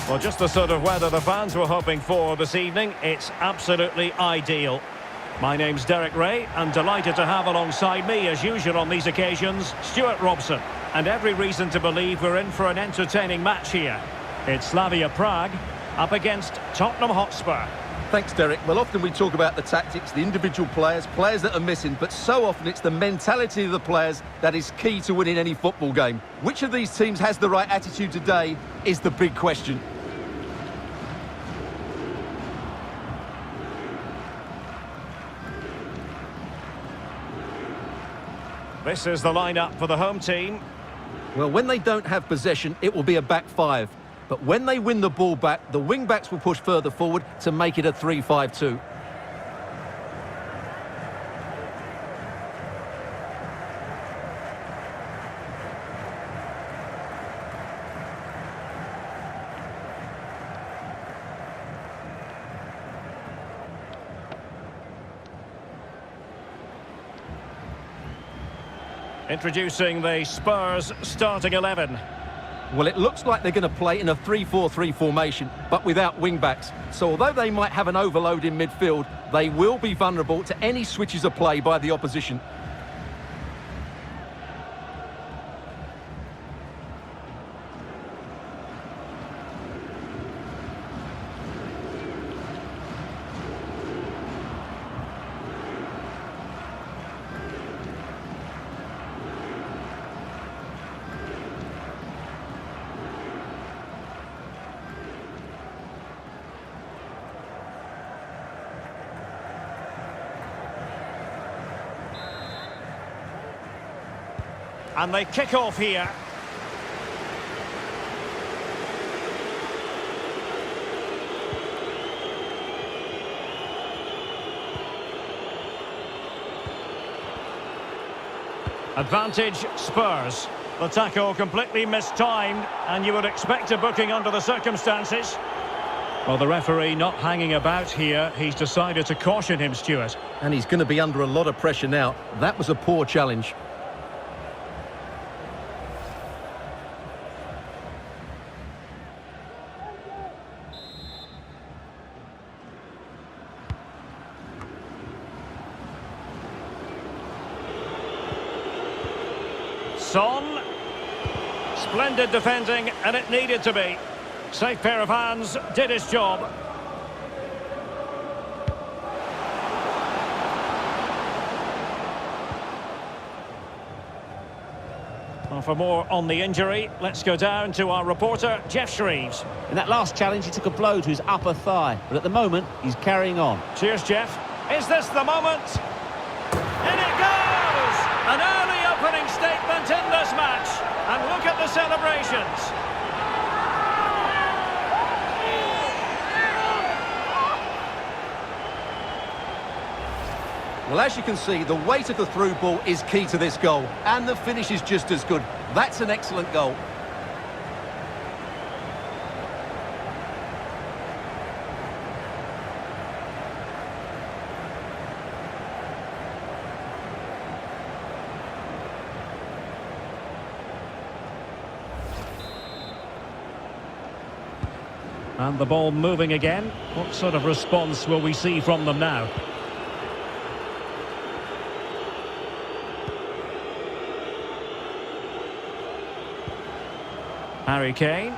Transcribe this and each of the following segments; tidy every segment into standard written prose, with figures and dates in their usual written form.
Well, just the sort of weather the fans were hoping for this evening. It's absolutely ideal. My name's Derek Ray, and delighted to have alongside me, as usual on these occasions, Stuart Robson. And every reason to believe we're in for an entertaining match here. It's Slavia Prague up against Tottenham Hotspur. Thanks, Derek. Well, often we talk about the tactics, the individual players that are missing, but so often it's the mentality of the players that is key to winning any football game. Which of these teams has the right attitude today is the big question. This is the lineup for the home team. Well, when they don't have possession, it will be a back five. But when they win the ball back, the wing-backs will push further forward to make it a 3-5-2. Introducing the Spurs starting 11. Well, it looks like they're going to play in a 3-4-3 formation, but without wing-backs. So although they might have an overload in midfield, they will be vulnerable to any switches of play by the opposition. And they kick off here. Advantage Spurs. The tackle completely mistimed, and you would expect a booking under the circumstances. Well, the referee not hanging about here. He's decided to caution him, Stuart. And he's going to be under a lot of pressure now. That was a poor challenge. Son. Splendid defending, and it needed to be. Safe pair of hands, did his job. Well, for more on the injury, let's go down to our reporter, Jeff Shreves. In that last challenge, he took a blow to his upper thigh, but at the moment, he's carrying on. Cheers, Jeff. Is this the moment? In it goes! An early opening statement in this match. And look at the celebrations. Well, as you can see, the weight of the through ball is key to this goal. And the finish is just as good. That's an excellent goal. And the ball moving again. What sort of response will we see from them now? Harry Kane.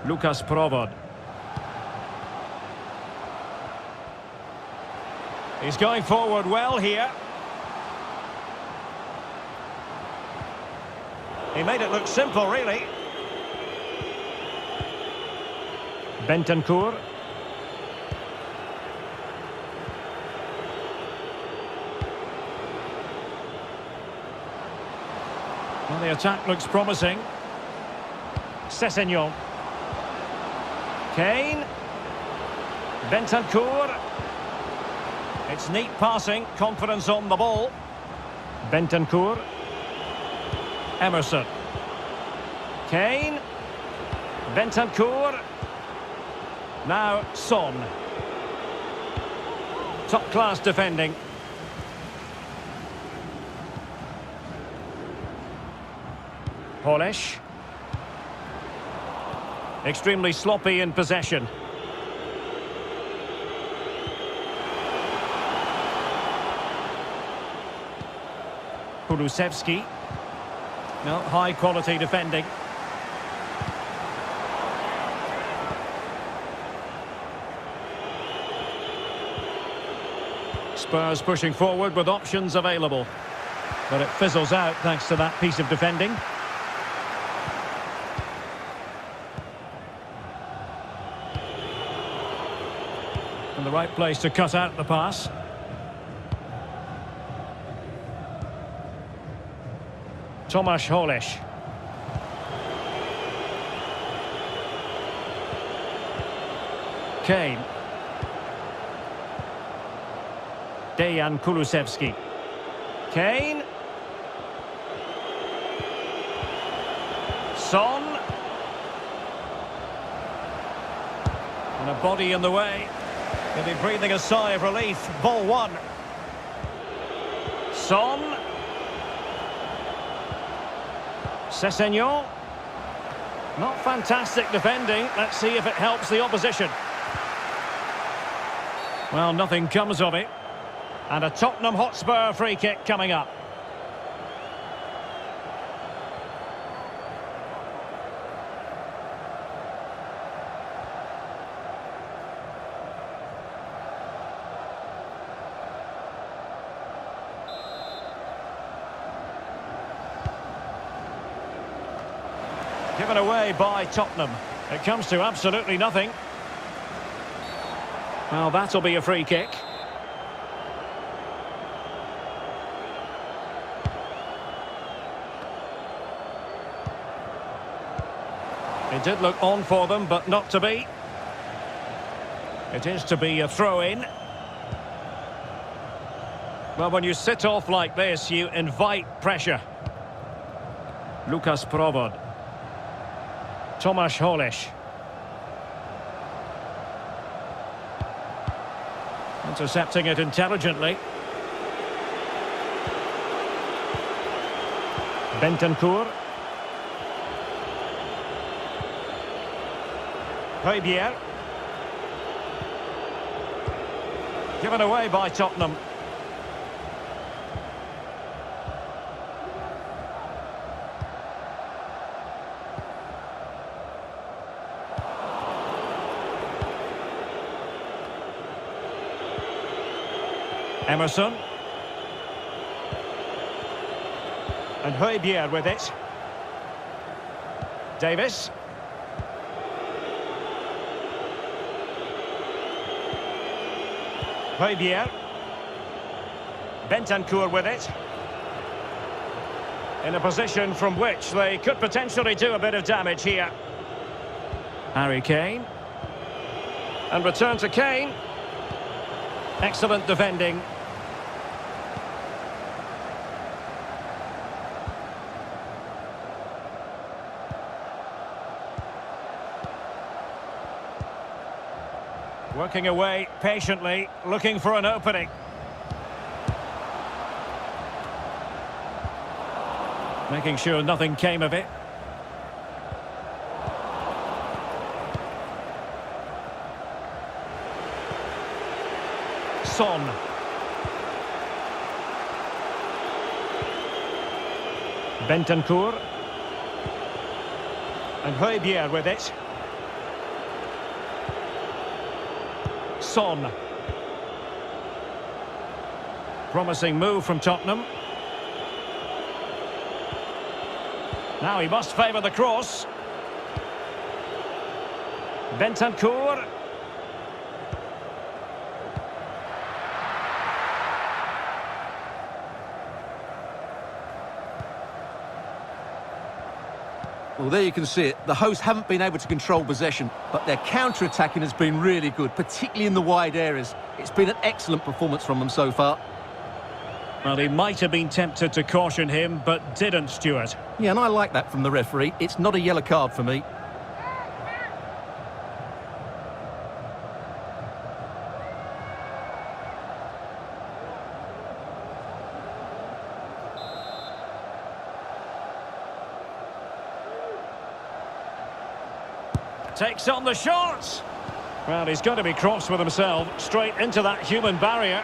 Lucas Provod. He's going forward well here. He made it look simple, really. Bentancur. Well, the attack looks promising. Sessegnon. Kane. Bentancur. It's neat passing, confidence on the ball. Bentancur. Emerson. Kane. Bentancur. Now Son. Top-class defending. Polish. Extremely sloppy in possession. Kulusevski. No, high-quality defending. Spurs pushing forward with options available. But it fizzles out thanks to that piece of defending. In the right place to cut out the pass. Tomasz Holisz. Kane. Dejan Kulusevski. Kane. Son. And a body in the way. He'll be breathing a sigh of relief. Ball one. Son. Sessegnon. Not fantastic defending. Let's see if it helps the opposition. Well, nothing comes of it. And a Tottenham Hotspur free kick coming up. Given away by Tottenham. It comes to absolutely nothing. Well, that'll be a free kick. It did look on for them, but not to be. It is to be a throw-in. Well, when you sit off like this, you invite pressure. Lukas Provod. Tomasz Holisz. Intercepting it intelligently. Bentancur. Hojbjerg. Given away by Tottenham. Emerson. And Hojbjerg with it. Davis. Hojbjerg. Bentancur with it. In a position from which they could potentially do a bit of damage here. Harry Kane. And return to Kane. Excellent defending. Working away patiently, looking for an opening. Making sure nothing came of it. Son. Bentancur. And Hojbjerg with it. Son. Promising move from Tottenham. Now he must favour the cross. Bentancur. Well, there you can see it. The hosts haven't been able to control possession, but their counter-attacking has been really good, particularly in the wide areas. It's been an excellent performance from them so far. Well, he might have been tempted to caution him, but didn't, Stuart. Yeah, and I like that from the referee. It's not a yellow card for me. Takes on the shot. Well, he's going to be cross with himself, straight into that human barrier.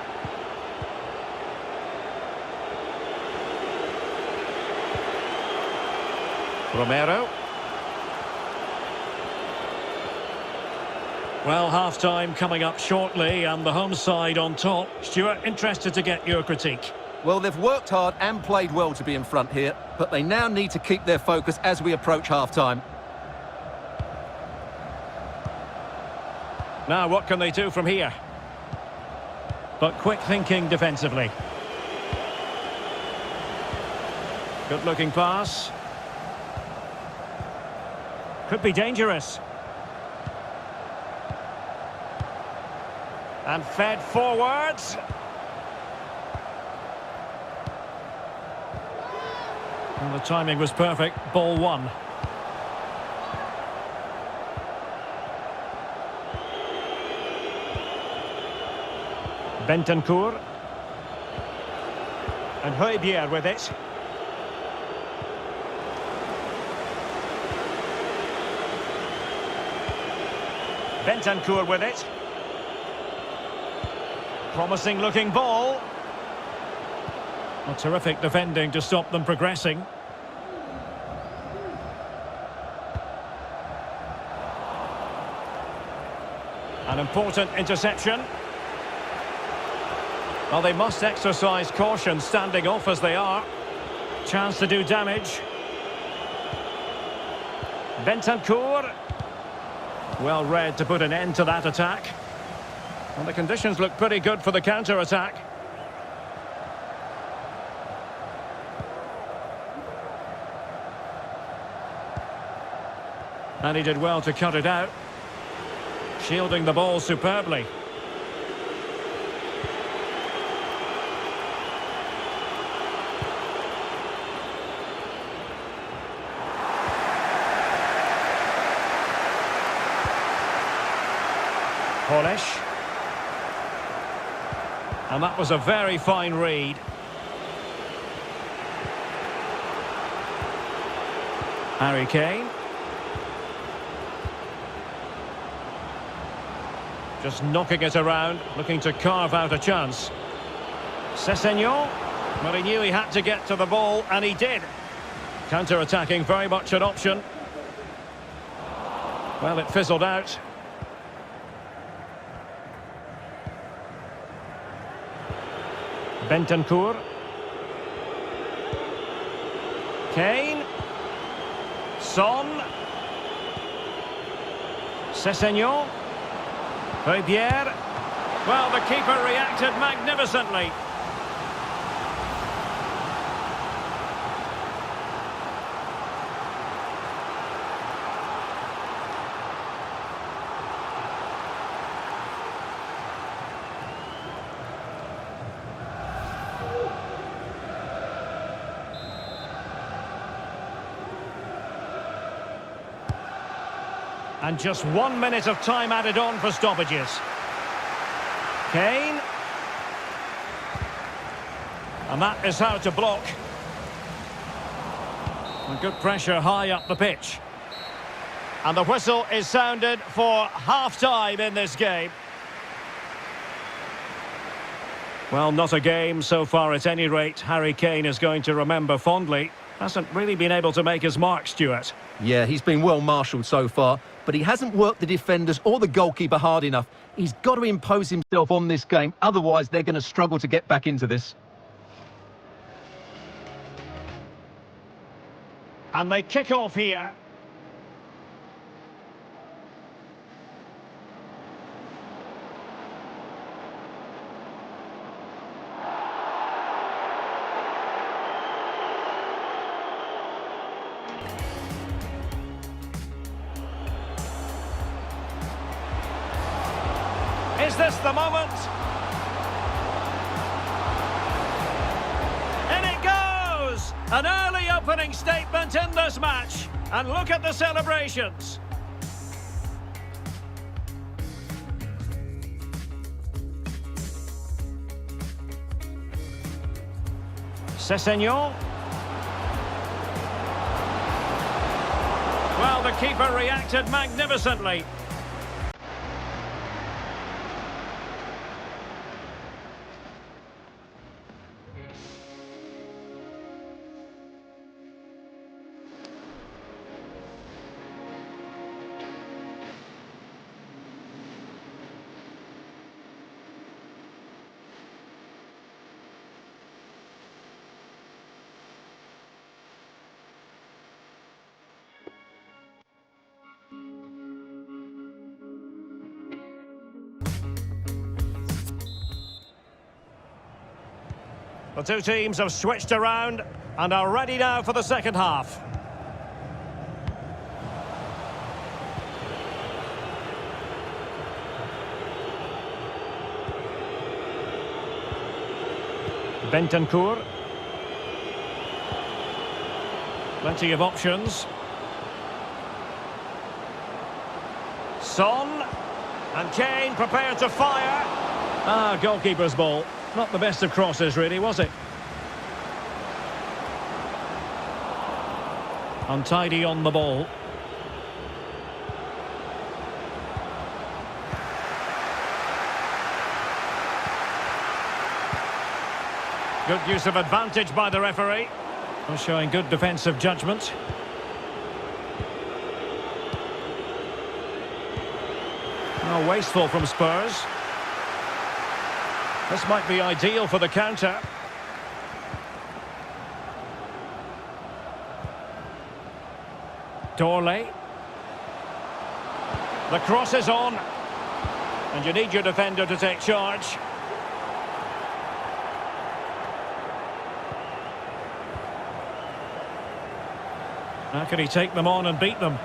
Romero. Well, half-time coming up shortly and the home side on top. Stuart, interested to get your critique. Well, they've worked hard and played well to be in front here, but they now need to keep their focus as we approach half-time. Now, what can they do from here? But quick thinking defensively. Good-looking pass. Could be dangerous. And fed forwards. And the timing was perfect. Ball one. Bentancur. And Hotspur with it. Bentancur with it. Promising looking ball. Well, terrific defending to stop them progressing. An important interception. Well, they must exercise caution standing off as they are. Chance to do damage. Bentancur. Well read to put an end to that attack. And the conditions look pretty good for the counter-attack. And he did well to cut it out. Shielding the ball superbly. Polish. And that was a very fine read. Harry Kane. Just knocking it around, looking to carve out a chance. Sessegnon. Well, he knew he had to get to the ball, and he did. Counter-attacking, very much an option. Well, it fizzled out. Bentancur. Kane. Son. Sessegnon. Hotspur. Well, the keeper reacted magnificently. And just 1 minute of time added on for stoppages. Kane. And that is how to block. And good pressure high up the pitch. And the whistle is sounded for half-time in this game. Well, not a game so far at any rate. Harry Kane is going to remember fondly. Hasn't really been able to make his mark, Stuart. Yeah, he's been well marshalled so far, but he hasn't worked the defenders or the goalkeeper hard enough. He's got to impose himself on this game, otherwise they're going to struggle to get back into this. And they kick off here. Is this the moment? In it goes! An early opening statement in this match. And look at the celebrations. Sessegnon. Well, the keeper reacted magnificently. The two teams have switched around and are ready now for the second half. Bentancur. Plenty of options. Son. And Kane prepared to fire. Ah, goalkeeper's ball. Not the best of crosses, really, was it? Untidy on the ball. Good use of advantage by the referee. Showing good defensive judgment. Oh, wasteful from Spurs. This might be ideal for the counter. Dorley. The cross is on. And you need your defender to take charge. How can he take them on and beat them?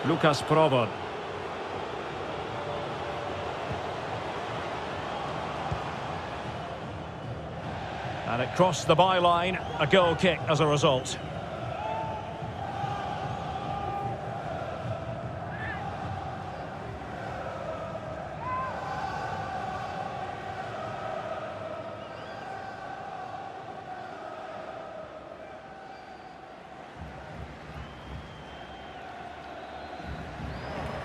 Lucas Provod. And it crossed the byline, a goal kick as a result.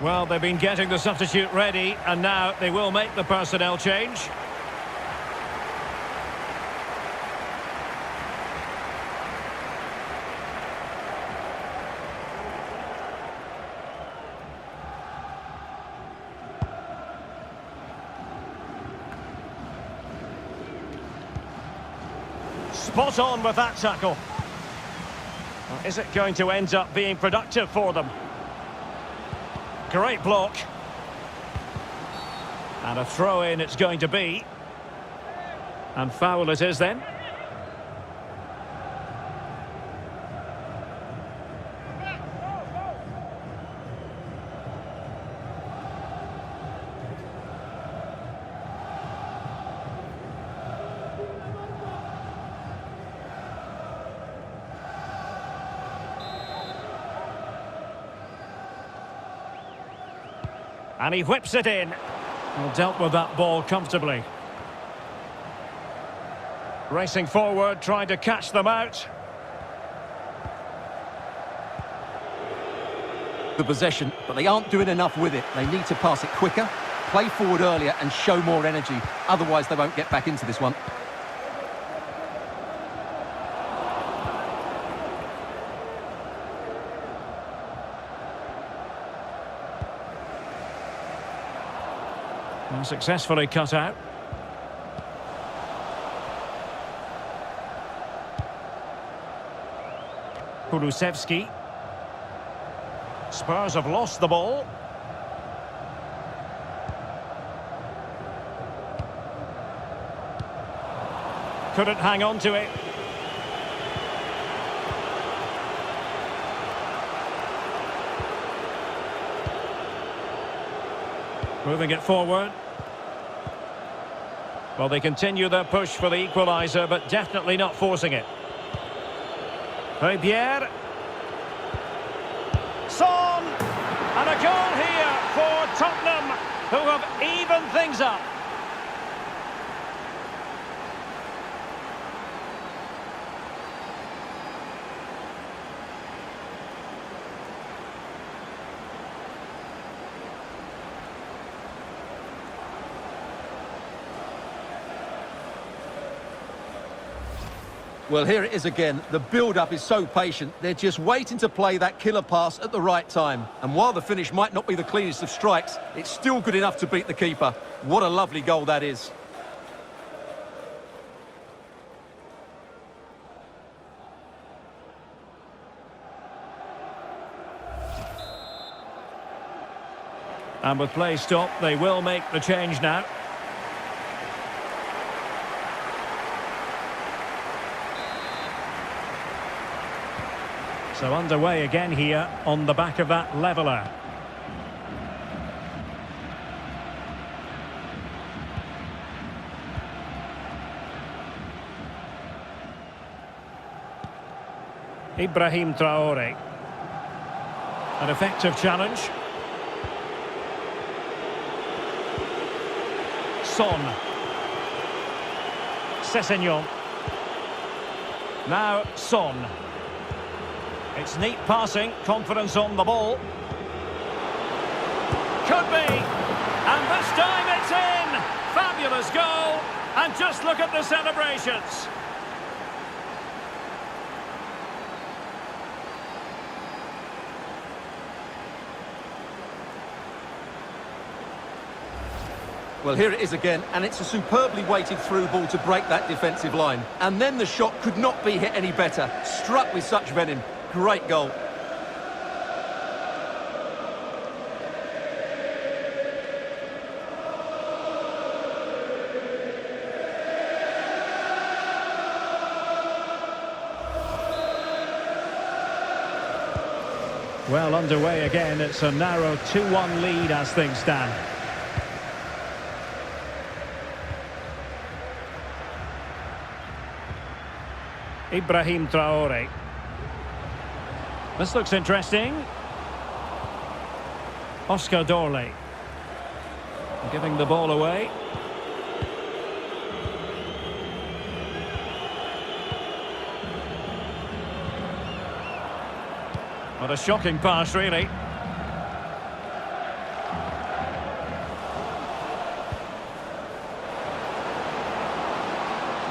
Well, they've been getting the substitute ready, and now they will make the personnel change. Spot on with that tackle. Well, is it going to end up being productive for them? Great block. And a throw-in it's going to be. And foul it is then. And he whips it in. Well, dealt with that ball comfortably. Racing forward, trying to catch them out. The possession, but they aren't doing enough with it. They need to pass it quicker, play forward earlier and show more energy. Otherwise, they won't get back into this one. And successfully cut out. Kulusevski. Spurs have lost the ball. Couldn't hang on to it. Moving it forward. Well, they continue their push for the equaliser, but definitely not forcing it. Pierre. Son! And a goal here for Tottenham, who have evened things up. Well, here it is again. The build-up is so patient. They're just waiting to play that killer pass at the right time. And while the finish might not be the cleanest of strikes, it's still good enough to beat the keeper. What a lovely goal that is. And with play stopped, they will make the change now. So underway again here on the back of that leveller. Ibrahim Traore. An effective challenge. Son. Sessegnon. Now Son. It's neat passing, confidence on the ball. Could be. And this time it's in. Fabulous goal. And just look at the celebrations. Well, here it is again, and it's a superbly weighted through ball to break that defensive line. And then the shot could not be hit any better. Struck with such venom. Great goal. Well, underway again. It's a narrow 2-1 lead as things stand. Ibrahim Traore. This looks interesting. Oscar Dorley. Giving the ball away. What a shocking pass, really.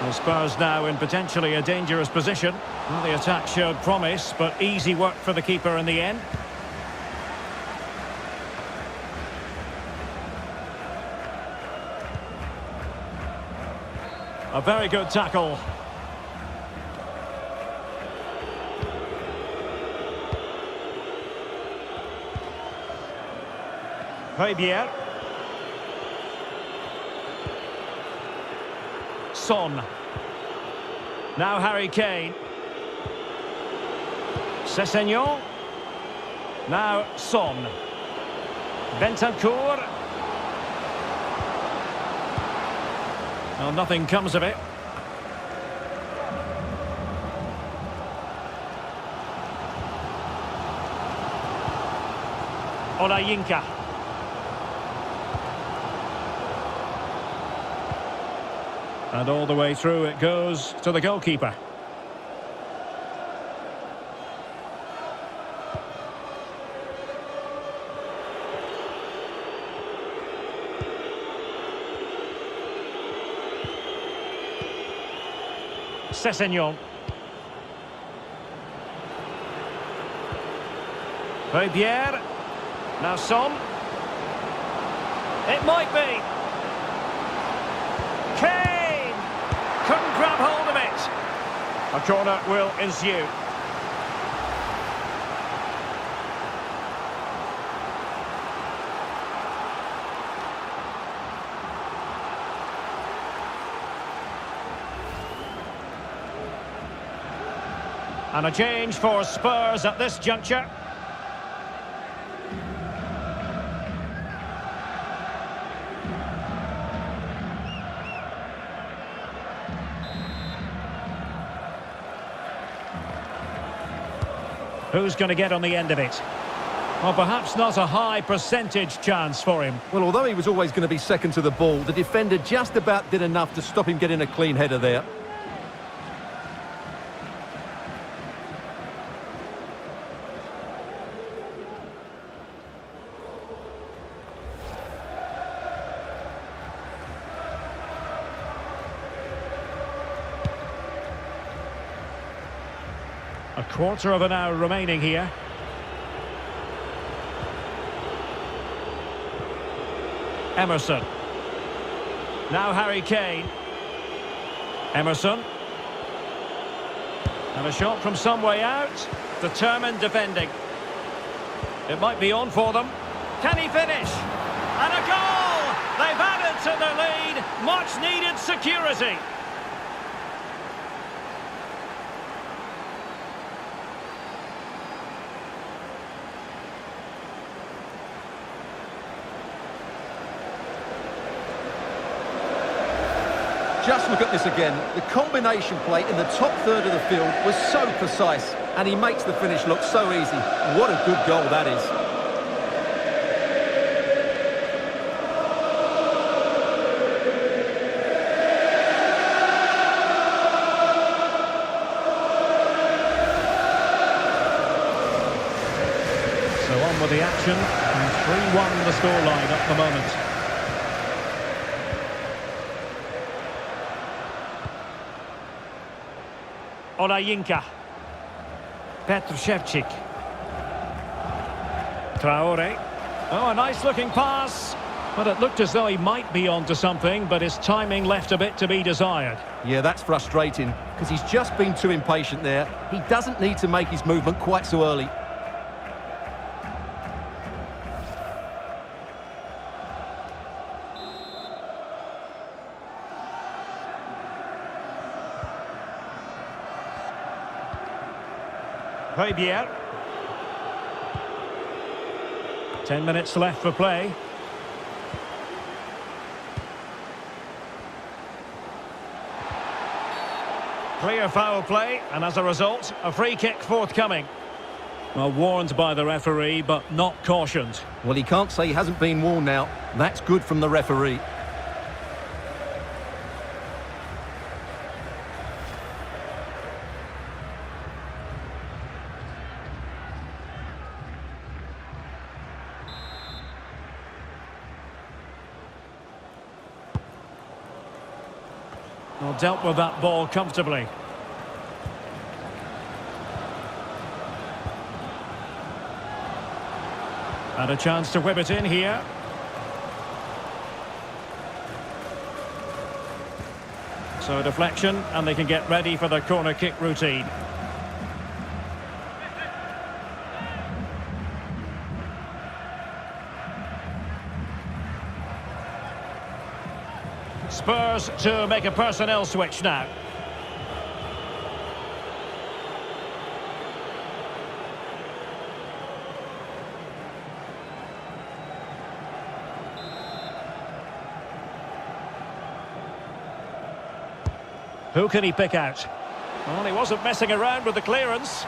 The Spurs now in potentially a dangerous position. Well, the attack showed promise, but easy work for the keeper in the end. A very good tackle. Pierre. Son. Now Harry Kane. Sessegnon. Now Son. Bentancur. Well, nothing comes of it. Olayinka. And all the way through it goes to the goalkeeper. Sessegnon. Pierre. Now Son. It might be. Kane! Couldn't grab hold of it. A corner will ensue. And a change for Spurs at this juncture. Who's going to get on the end of it? Well, perhaps not a high percentage chance for him. Well, although he was always going to be second to the ball, the defender just about did enough to stop him getting a clean header there. A quarter of an hour remaining here. Emerson. Now Harry Kane. Emerson. And a shot from some way out. Determined defending. It might be on for them. Can he finish? And a goal! They've added to the lead. Much needed security. Just look at this again. The combination play in the top third of the field was so precise, and he makes the finish look so easy. What a good goal that is. So on with the action, and 3-1 the scoreline at the moment. Olajinka. Petr Ševčík. Traore. Oh, a nice looking pass. But it looked as though he might be onto something, but his timing left a bit to be desired. Yeah, that's frustrating, because he's just been too impatient there. He doesn't need to make his movement quite so early. Højbjerg. 10 minutes left for play. Clear foul play, and as a result, a free kick forthcoming. Well, warned by the referee, but not cautioned. Well, he can't say he hasn't been warned now. That's good from the referee. Well, dealt with that ball comfortably. And a chance to whip it in here. So a deflection, and they can get ready for the corner kick routine. Spurs to make a personnel switch now. Who can he pick out? Well, he wasn't messing around with the clearance.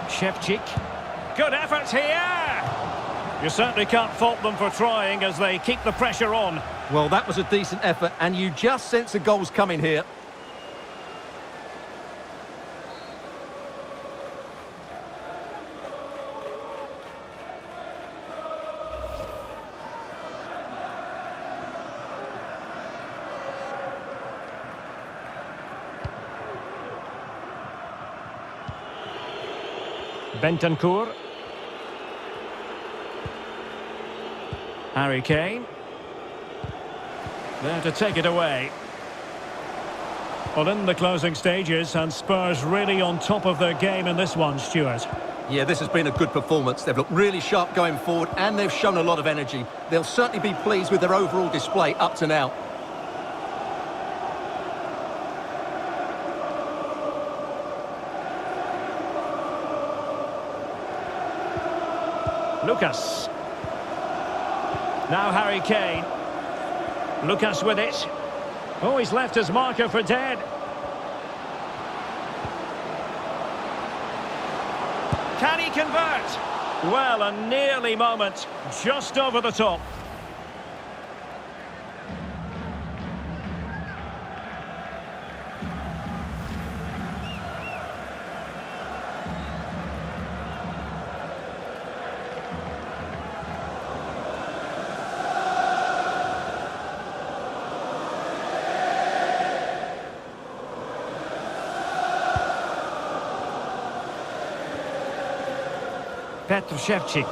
Ševčík. Good effort here! You certainly can't fault them for trying as they keep the pressure on. Well, that was a decent effort, and you just sense the goal's coming here. Bentancur. Harry Kane. There to take it away. Well, in the closing stages, and Spurs really on top of their game in this one, Stuart. Yeah, this has been a good performance. They've looked really sharp going forward, and they've shown a lot of energy. They'll certainly be pleased with their overall display up to now. Lucas. Now Harry Kane. Lucas with it. Oh, he's left his marker for dead. Can he convert? Well, a nearly moment, just over the top. Petr Ševčík.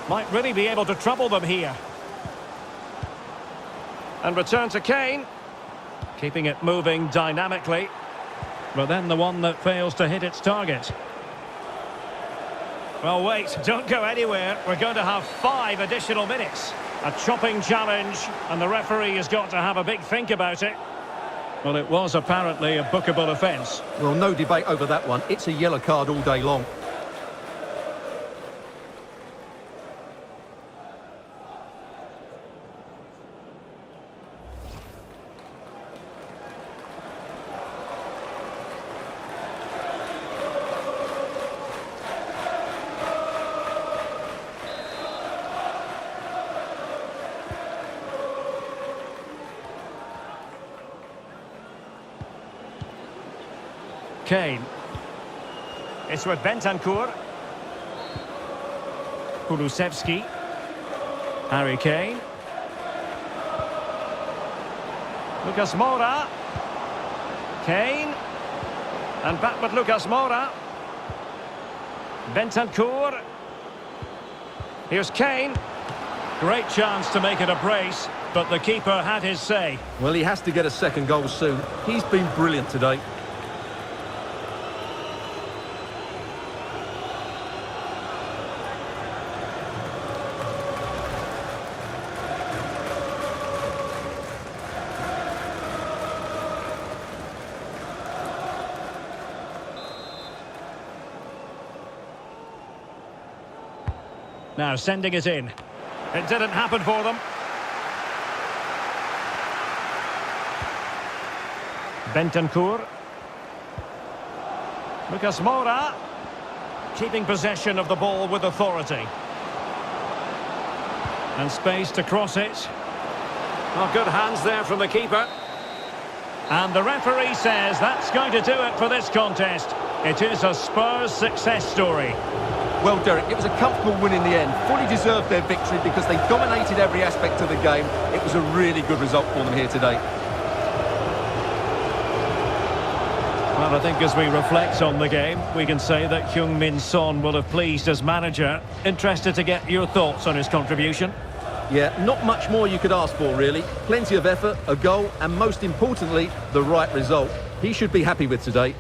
Might really be able to trouble them here. And return to Kane. Keeping it moving dynamically. But then the one that fails to hit its target. Well, wait, don't go anywhere. We're going to have 5 additional minutes. A chopping challenge, and the referee has got to have a big think about it. Well, it was apparently a bookable offence. Well, no debate over that one. It's a yellow card all day long. Kane. It's with Bentancur. Kulusevski. Harry Kane. Lucas Moura. Kane. And back with Lucas Moura. Bentancur. Here's Kane. Great chance to make it a brace, but the keeper had his say. Well, he has to get a second goal soon. He's been brilliant today. Now sending it in. It didn't happen for them. Bentancur. Lucas Moura. Keeping possession of the ball with authority. And space to cross it. Oh, good hands there from the keeper. And the referee says that's going to do it for this contest. It is a Spurs success story. Well, Derek, it was a comfortable win in the end. Fully deserved their victory because they dominated every aspect of the game. It was a really good result for them here today. Well, I think as we reflect on the game, we can say that Heung-min Son will have pleased as manager. Interested to get your thoughts on his contribution. Yeah, not much more you could ask for, really. Plenty of effort, a goal, and most importantly, the right result. He should be happy with today.